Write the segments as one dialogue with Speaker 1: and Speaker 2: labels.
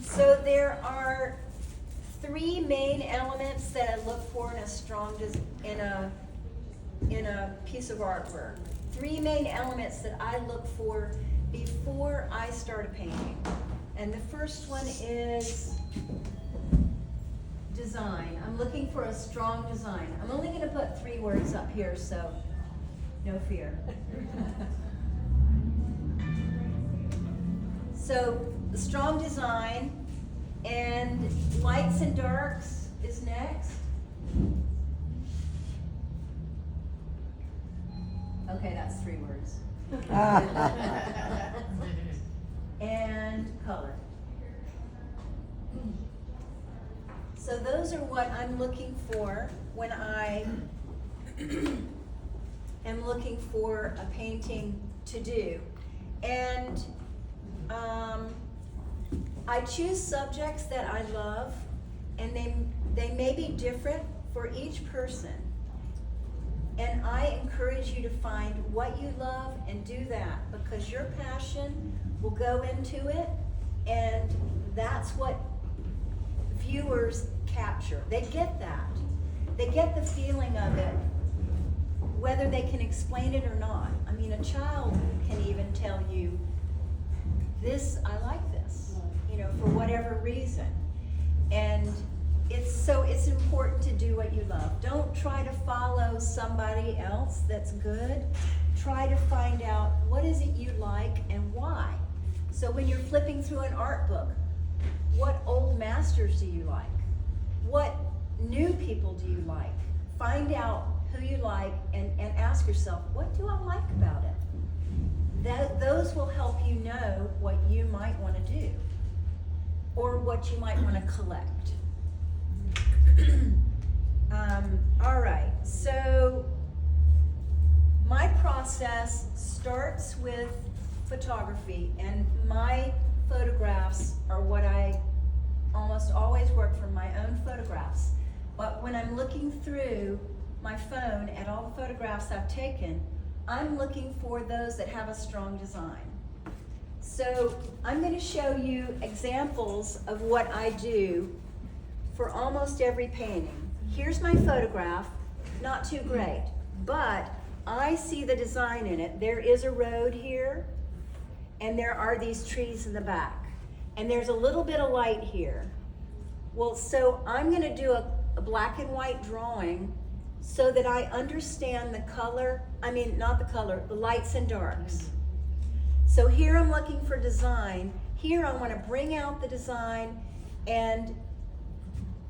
Speaker 1: So there are three main elements that I look for in a strong in a piece of artwork. Three main elements that I look for before I start a painting. And the first one is design. I'm looking for a strong design. I'm only going to put 3 words up here, so no fear. So, the strong design, and lights and darks is next. Okay, that's 3 words. And color. So those are what I'm looking for when I am looking for a painting to do. And I choose subjects that I love, and they may be different for each person. And I encourage you to find what you love and do that, because your passion will go into it, and that's what viewers capture. They get that. They get the feeling of it, whether they can explain it or not. I mean, a child can even tell you, this, I like this, for whatever reason. And it's important to do what you love. Don't try to follow somebody else that's good. Try to find out what is it you like and why. So when you're flipping through an art book, what old masters do you like? What new people do you like? Find out who you like and ask yourself, what do I like about it? Those will help you know what you might want to do or what you might want to collect. All right, so my process starts with photography, and my photographs are what I almost always work from my own photographs. But when I'm looking through my phone at all the photographs I've taken, I'm looking for those that have a strong design. So I'm going to show you examples of what I do for almost every painting. Here's my photograph, not too great, but I see the design in it. There is a road here, and there are these trees in the back, and there's a little bit of light here. Well, so I'm going to do a black and white drawing so that I understand the color, not the color, the lights and darks. So here I'm looking for design. Here I want to bring out the design and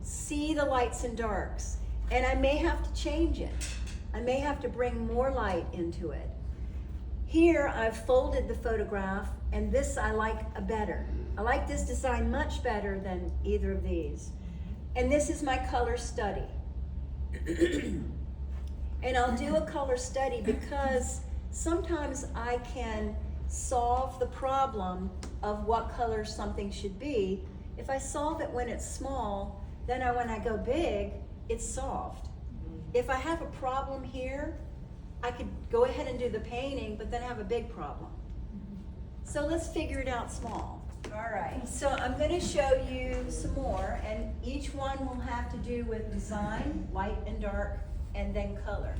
Speaker 1: see the lights and darks. And I may have to change it. I may have to bring more light into it. Here I've folded the photograph, and this I like better. I like this design much better than either of these. And this is my color study. And I'll do a color study because sometimes I can solve the problem of what color something should be. If I solve it when it's small, then when I go big, it's solved. If I have a problem here, I could go ahead and do the painting, but then have a big problem. So let's figure it out small. All right, so I'm going to show you some more, and each one will have to do with design, light and dark, and then color.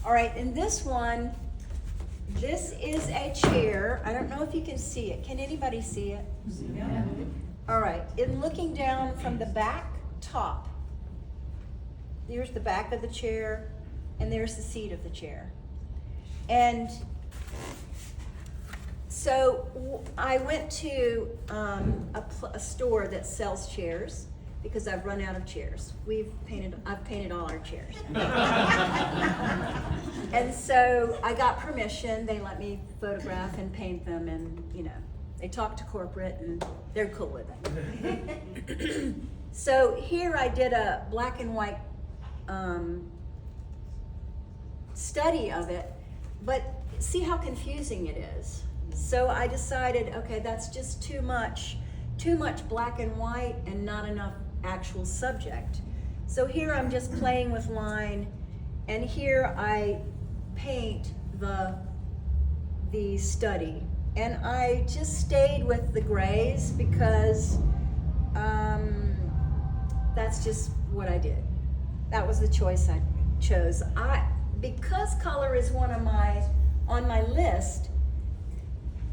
Speaker 1: All right, and this one, this is a chair. I don't know if you can see it. Can anybody see it? Yeah. All right, in looking down from the back top, here's the back of the chair, and there's the seat of the chair. And so I went to a store that sells chairs because I've run out of chairs. I've painted all our chairs. And so I got permission. They let me photograph and paint them, and they talk to corporate and they're cool with it. So here I did a black and white study of it, but see how confusing it is. So I decided, okay, that's just too much black and white and not enough actual subject. So here I'm just playing with line, and here I paint the study And I just stayed with the grays because that's just what I did. That was the choice I chose. Because color is on my list,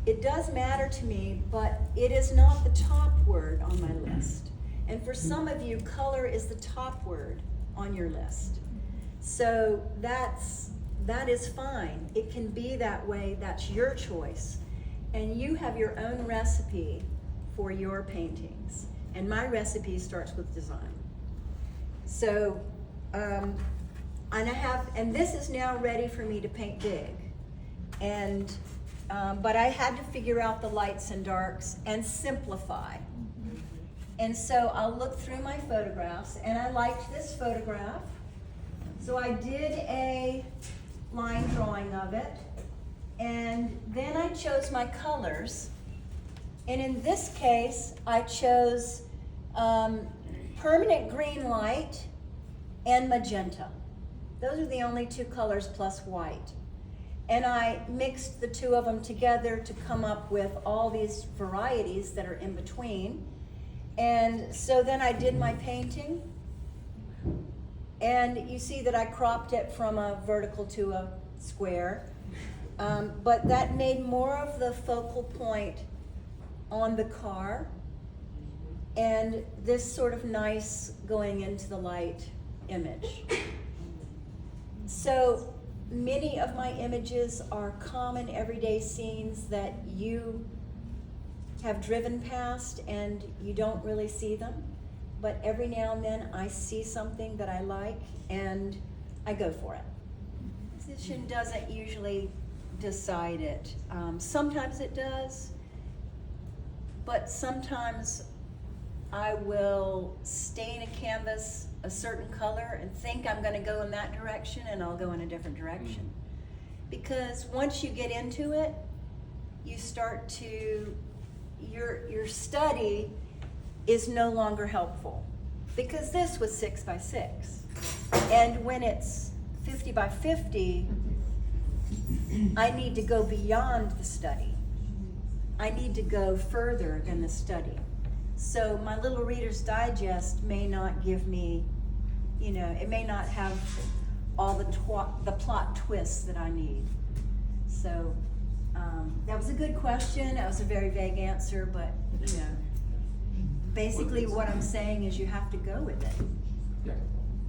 Speaker 1: it does matter to me, but it is not the top word on my list. And for some of you, color is the top word on your list. So that is fine. It can be that way. That's your choice. And you have your own recipe for your paintings. And my recipe starts with design. So, and this is now ready for me to paint big. And, but I had to figure out the lights and darks and simplify. And so I'll look through my photographs, and I liked this photograph. So I did a line drawing of it, and then I chose my colors. And in this case, I chose permanent green light and magenta. Those are the only two colors plus white. And I mixed the two of them together to come up with all these varieties that are in between. And so then I did my painting. And you see that I cropped it from a vertical to a square. But that made more of the focal point on the car. And this sort of nice going into the light image. So many of my images are common everyday scenes that you have driven past and you don't really see them. But every now and then I see something that I like and I go for it. Musician doesn't usually decide it. Sometimes it does, but sometimes I will stain a canvas a certain color and think I'm going to go in that direction, and I'll go in a different direction. Because once you get into it, you start to, your study is no longer helpful. Because this was 6 by 6. And when it's 50 by 50, I need to go beyond the study. I need to go further than the study. So my little Reader's Digest may not give me, it may not have all the plot twists that I need. So that was a good question. That was a very vague answer, but basically what I'm saying is you have to go with it.
Speaker 2: Yeah.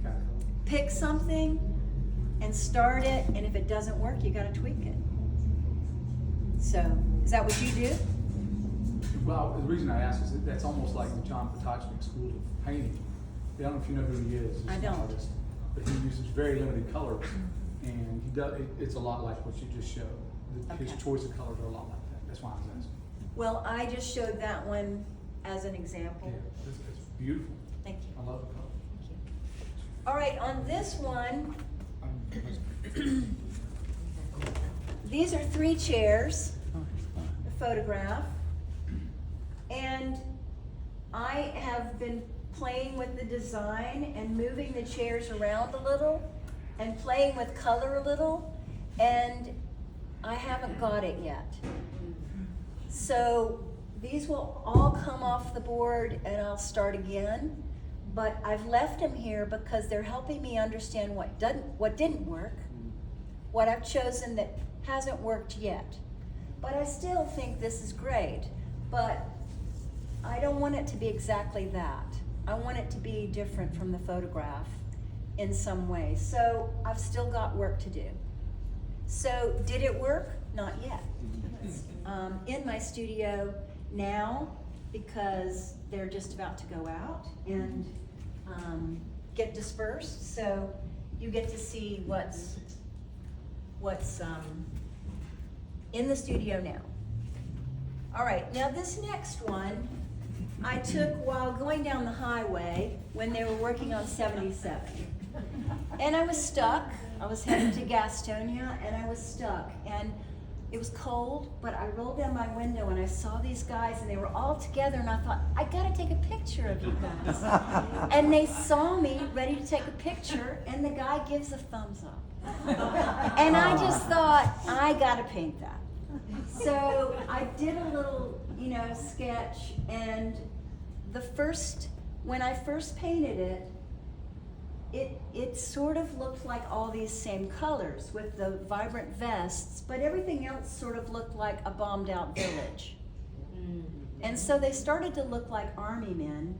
Speaker 2: Okay.
Speaker 1: Pick something and start it, and if it doesn't work, you got to tweak it. So is that what you do?
Speaker 2: Well, the reason I ask is that that's almost like the John Potocnik School of Painting. I don't know if you know who he is. He's
Speaker 1: I
Speaker 2: an
Speaker 1: don't.
Speaker 2: artist, but he uses very limited colors, and he does. It's a lot like what you just showed. His
Speaker 1: Okay.
Speaker 2: choice of colors are a lot like that. That's why I was asking.
Speaker 1: Well, I just showed that one as an example.
Speaker 2: Yeah, it's beautiful.
Speaker 1: Thank you.
Speaker 2: I love the color.
Speaker 1: Thank you. All right, on this one, these are 3 chairs, the photograph, and I have been playing with the design and moving the chairs around a little and playing with color a little, and I haven't got it yet. So these will all come off the board and I'll start again, but I've left them here because they're helping me understand what didn't work, what I've chosen that hasn't worked yet. But I still think this is great, but I don't want it to be exactly that. I want it to be different from the photograph in some way. So I've still got work to do. So did it work? Not yet. In my studio now, because they're just about to go out and get dispersed. So you get to see what's in the studio now. All right, now this next one I took while going down the highway when they were working on 77. And I was stuck. I was headed to Gastonia and I was stuck. And it was cold, but I rolled down my window and I saw these guys and they were all together and I thought, I gotta take a picture of you guys. And they saw me ready to take a picture and the guy gives a thumbs up. And I just thought, I gotta paint that. So I did a little, sketch, and when I first painted it sort of looked like all these same colors with the vibrant vests, but everything else sort of looked like a bombed out village. And so they started to look like army men,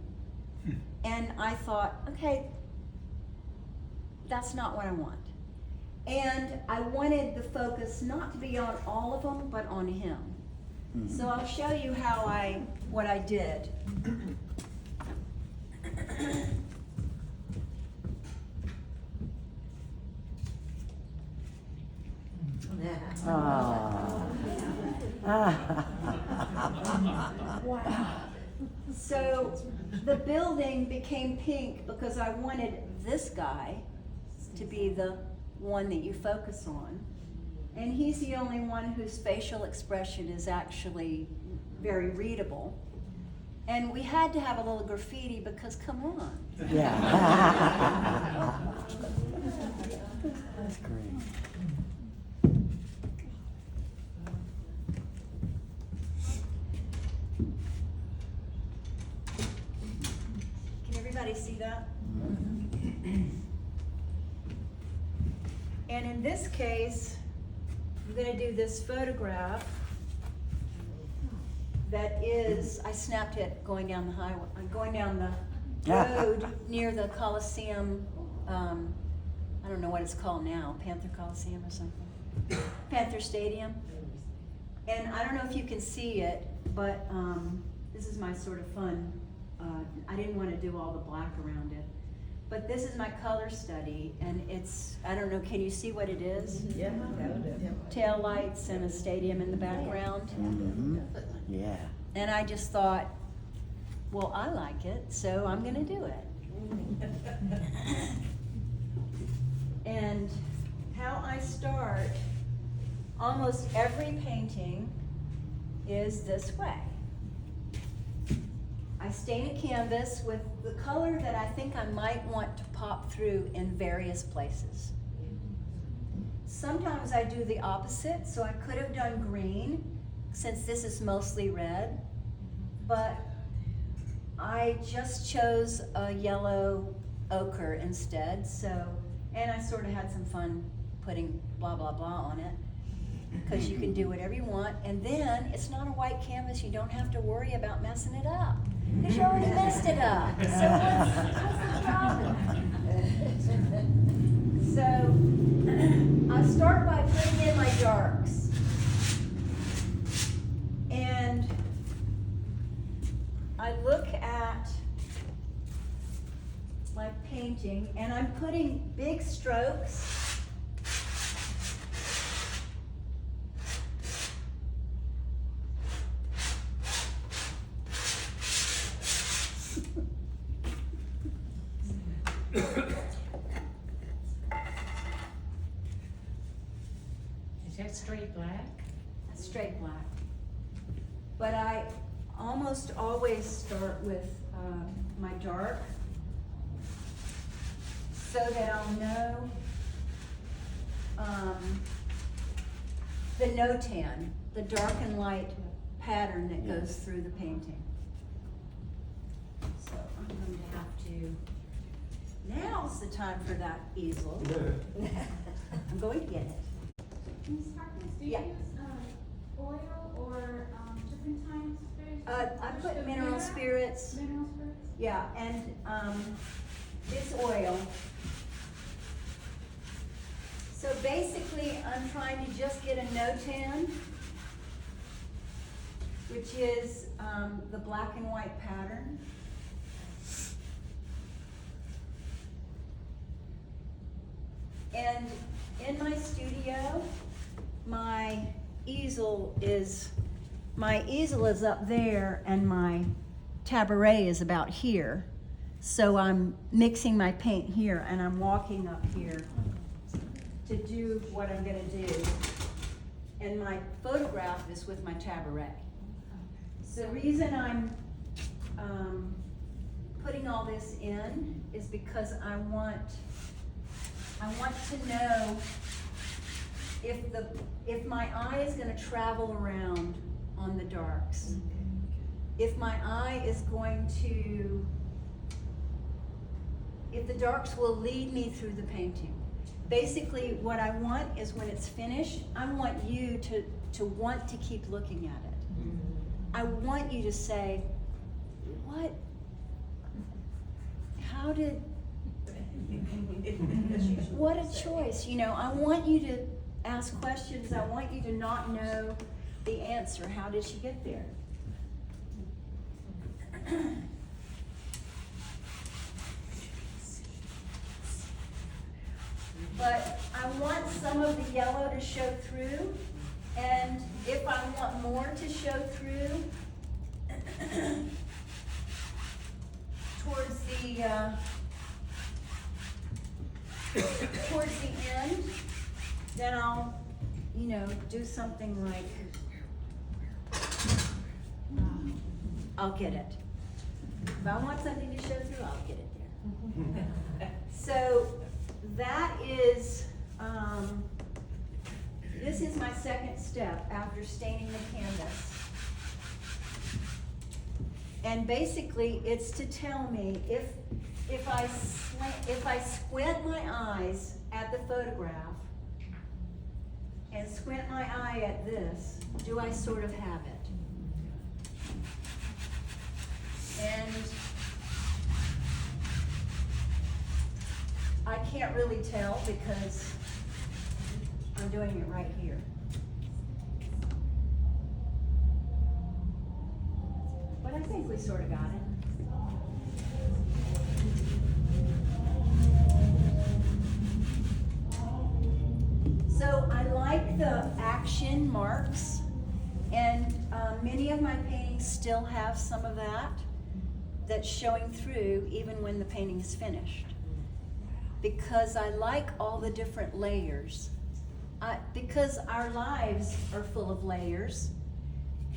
Speaker 1: and I thought, okay, that's not what I want. And I wanted the focus not to be on all of them, but on him. So I'll show you what I did. So the building became pink because I wanted this guy to be the one that you focus on. And he's the only one whose facial expression is actually very readable. And we had to have a little graffiti because, come on.
Speaker 3: Yeah. That's great.
Speaker 1: Can everybody see that? And in this case, I'm going to do this photograph that is, I snapped it going down the highway, going down the road near the Coliseum, I don't know what it's called now, Panther Coliseum or something, Panther Stadium. And I don't know if you can see it, but this is my sort of fun, I didn't want to do all the black around it. But this is my color study, and it's, I don't know, can you see what it is?
Speaker 4: Yeah.
Speaker 1: Tail lights and a stadium in the background.
Speaker 3: Mm-hmm. Yeah.
Speaker 1: And I just thought, well, I like it, so I'm gonna do it. And how I start, almost every painting is this way. I stain a canvas with the color that I think I might want to pop through in various places. Sometimes I do the opposite, so I could have done green, since this is mostly red, but I just chose a yellow ochre instead, and I sort of had some fun putting blah, blah, blah on it, because you can do whatever you want, and then it's not a white canvas, you don't have to worry about messing it up, because you already messed it up, so what's the problem? So, I start by putting in my darks, and I look at my painting, and I'm putting big strokes.
Speaker 4: Is that straight black?
Speaker 1: Straight black. But I almost always start with my dark, so that I'll know the no-tan, the dark and light pattern that goes through the painting. So I'm going to have to, now's the time for that easel. I'm going to get it.
Speaker 5: Ms. Harkness, do you
Speaker 1: Yeah.
Speaker 5: use oil or different types of spirits?
Speaker 1: I put mineral spirits.
Speaker 5: Mineral spirits?
Speaker 1: Yeah, and it's oil. So basically, I'm trying to just get a no-tan, which is the black and white pattern. And in my studio, my easel is up there, and my tabaret is about here. So I'm mixing my paint here, and I'm walking up here to do what I'm gonna do. And my photograph is with my tabaret. So the reason I'm putting all this in is because I want to know if my eye is gonna travel around on the darks, if my eye is going to, if the darks will lead me through the painting. Basically, what I want is when it's finished, I want you to want to keep looking at it. I want you to say, what, how did, what a choice, you know, I want you to ask questions, I want you to not know the answer, how did she get there? But I want some of the yellow to show through, and if I want more to show through, towards the end, then I'll, you know, do something like, I'll get it. If I want something to show through, I'll get it there. So that is, this is my second step after staining the canvas. And basically, it's to tell me if I squint my eyes at the photograph and squint my eye at this, do I sort of have it? And I can't really tell because I'm doing it right here. But I think we sort of got it. So I like the action marks, and many of my paintings still have some of that that's showing through even when the painting is finished. Because I like all the different layers. Because our lives are full of layers,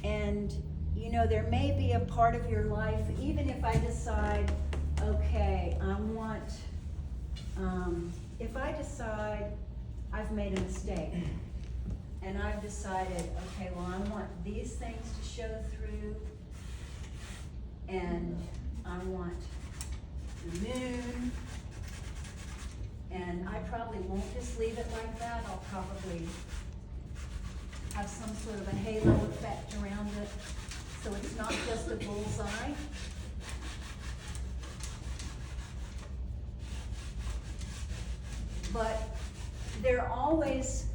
Speaker 1: and you know, there may be a part of your life, even if I decide, okay, I want, if I decide I've made a mistake, and I've decided, okay, well, I want these things to show through, and I want the moon, and I probably won't just leave it like that. I'll probably have some sort of a halo effect around it, so it's not just a bullseye. But they're always,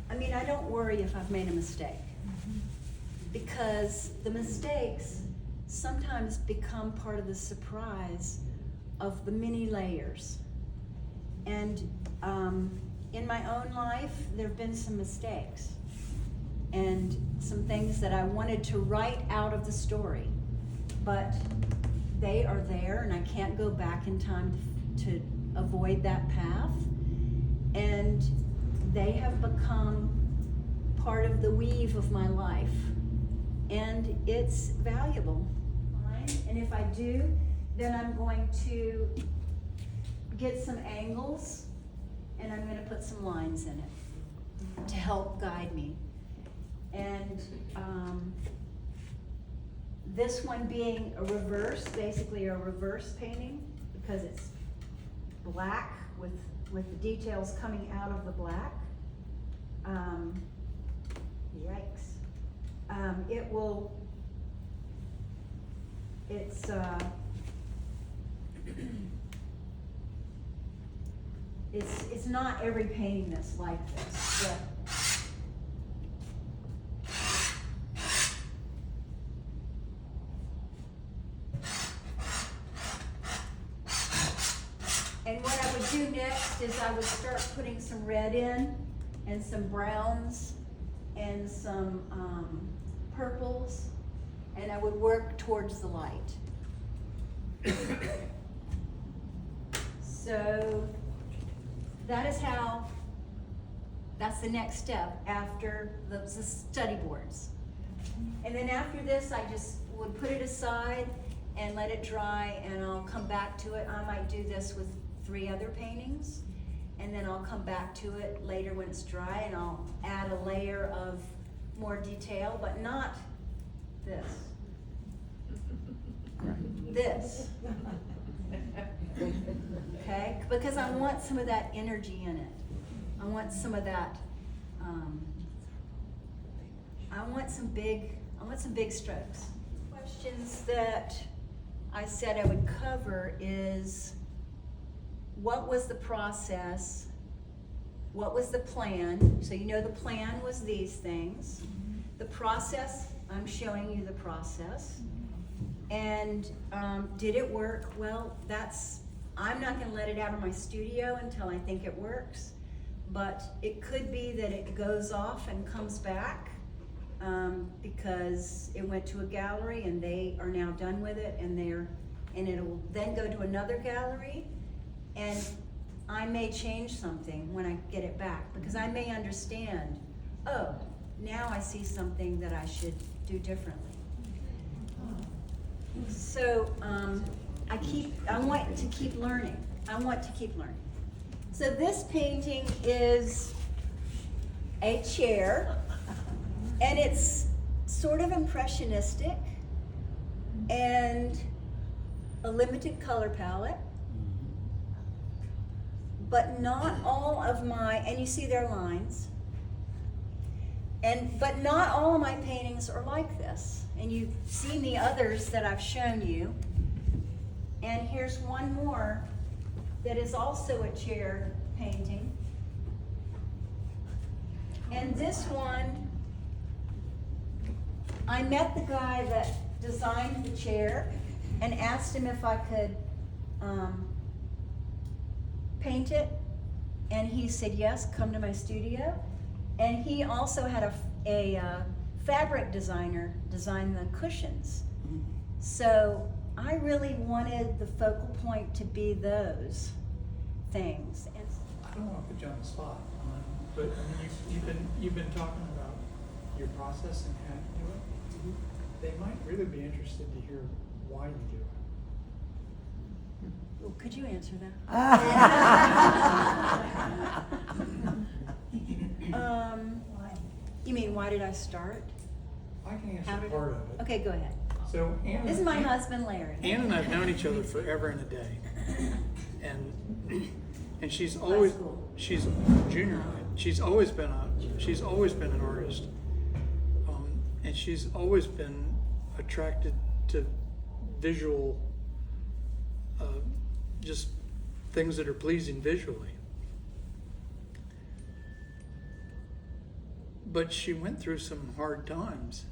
Speaker 1: I mean, I don't worry if I've made a mistake, because the mistakes sometimes become part of the surprise of the many layers. And in my own life, there have been some mistakes and some things that I wanted to write out of the story, but they are there and I can't go back in time to avoid that path, and they have become part of the weave of my life, and it's valuable. And if I do, then I'm going to get some angles and I'm going to put some lines in it to help guide me. And this one being a reverse, basically a reverse painting, because it's black with the details coming out of the black. Yikes. It will, it's not every painting that's like this, but and what I would do next is I would start putting some red in and some browns and some purples, and I would work towards the light. So that is how, that's the next step after the study boards. And then after this, I just would put it aside and let it dry, and I'll come back to it. I might do this with 3 other paintings, and and then I'll come back to it later when it's dry, and I'll add a layer of more detail, but not this. This. Okay? Because I want some of that energy in it. I want some of that, I want some big strokes. Questions that I said I would cover is, what was the process? What was the plan? So you know the plan was these things. The process, I'm showing you the process. And did it work? Well, I'm not gonna let it out of my studio until I think it works. But it could be that it goes off and comes back because it went to a gallery and they are now done with it, and it'll then go to another gallery, and I may change something when I get it back, because I may understand, oh, now I see something that I should do differently. So I want to keep learning. So this painting is a chair, and it's sort of impressionistic and a limited color palette, but not all of and you see their lines, but not all of my paintings are like this. And you've seen the others that I've shown you. And here's one more that is also a chair painting. And this one, I met the guy that designed the chair and asked him if I could paint it. And he said, yes, come to my studio. And he also had a fabric designer design the cushions. So I really wanted the focal point to be those things. And
Speaker 6: I don't want to put you on the spot, but I mean, you've been talking about your process and how you do it. They might really be interested to hear why you do it.
Speaker 1: well, could you answer that? You mean, why did I start?
Speaker 6: I can
Speaker 1: How
Speaker 6: answer
Speaker 1: did
Speaker 6: part of it.
Speaker 1: Okay, go ahead.
Speaker 6: So Anne,
Speaker 1: This is my husband, Larry.
Speaker 6: Anne and I've known each other forever and a day, and she's always
Speaker 1: school.
Speaker 6: she's junior high. She's always been an artist, and she's always been attracted to visual, just things that are pleasing visually. But she went through some hard times,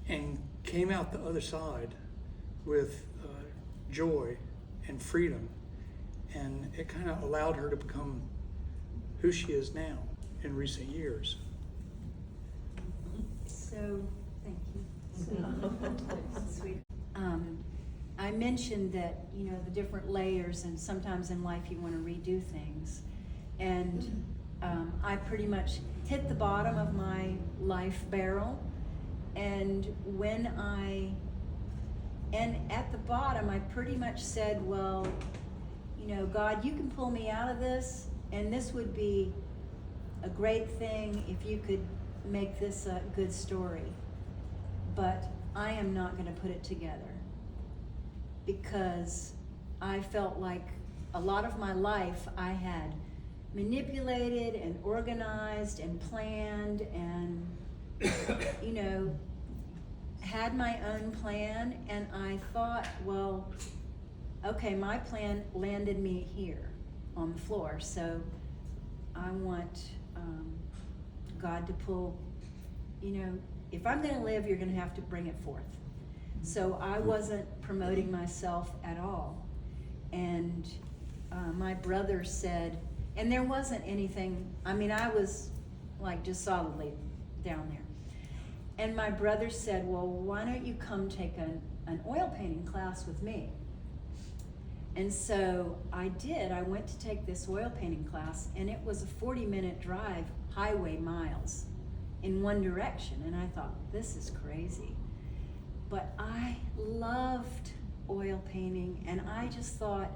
Speaker 6: and came out the other side with joy and freedom, and it kind of allowed her to become who she is now in recent years.
Speaker 1: So, thank you. Sweet. I mentioned that, the different layers, and sometimes in life you want to redo things. And I pretty much hit the bottom of my life barrel. And at the bottom, I pretty much said, well, God, you can pull me out of this, and this would be a great thing if you could make this a good story. But I am not going to put it together, because I felt like a lot of my life I had manipulated and organized and planned and, had my own plan. And I thought, well, okay, my plan landed me here on the floor. So I want God to pull, if I'm going to live, you're going to have to bring it forth. So I wasn't promoting myself at all. And my brother said, and there wasn't anything, I was like just solidly down there. And my brother said, well, why don't you come take an oil painting class with me? And so I did. I went to take this oil painting class, and it was a 40-minute drive, highway miles, in one direction. And I thought, this is crazy. But I loved oil painting, and I just thought,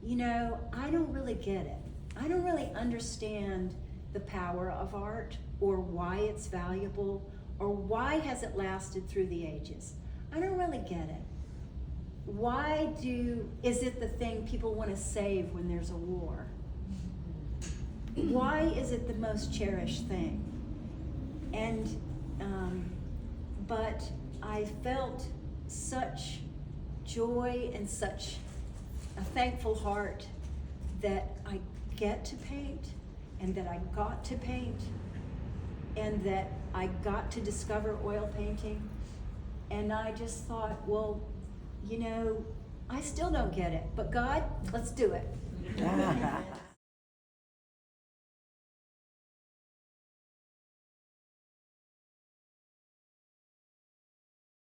Speaker 1: you know, I don't really get it. I don't really understand the power of art, or why it's valuable, or why has it lasted through the ages. I don't really get it. Is it the thing people want to save when there's a war? Why is it the most cherished thing? And, but I felt such joy and such a thankful heart that I get to paint, and that I got to paint, and that I got to discover oil painting. And I just thought, well, you know, I still don't get it, but God, let's do it.